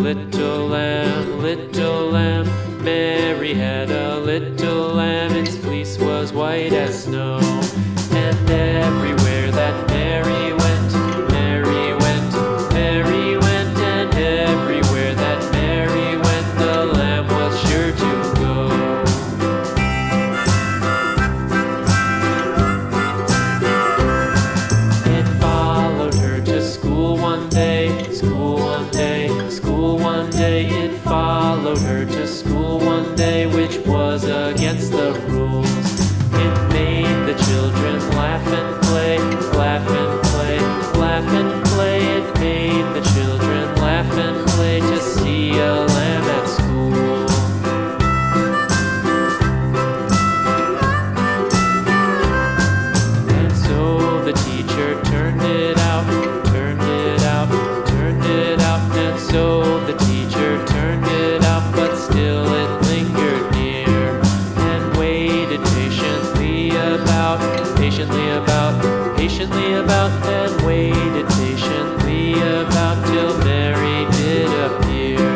little lamb, little lamb. Mary had a little lamb, its fleece was white as snow. And everywhere that Mary went, Mary went, Mary went. And everywhere that Mary went, the lamb was sure to go. It followed her to school one day, school one day, school one day. It followed her to school one day, which was against the rules. It made the children laugh and play, laugh and play, laugh and play. It made the children laugh and play to see a lamb at school. And so the teacher turned it out, turned it out, turned it out. And so the teacher turned it out, but still it lingered near and waited patiently about, patiently about, patiently about, and waited patiently about till Mary did appear.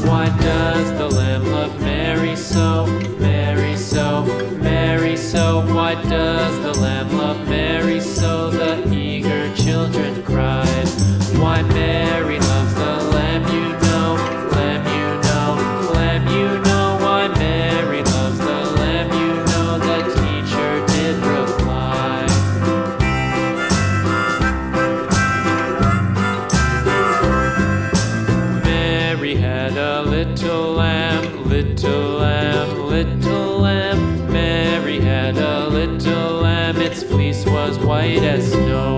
Why does the lamb love Mary so, Mary so, Mary so? Why does the lamb love Mary so? The eager children cried. Why Mary loves the lamb, you know, lamb, you know, lamb, you know. Why Mary loves the lamb, you know, the teacher did reply. Mary had a little lamb, little lamb, little lamb. Mary had a little lamb, its fleece was white as snow.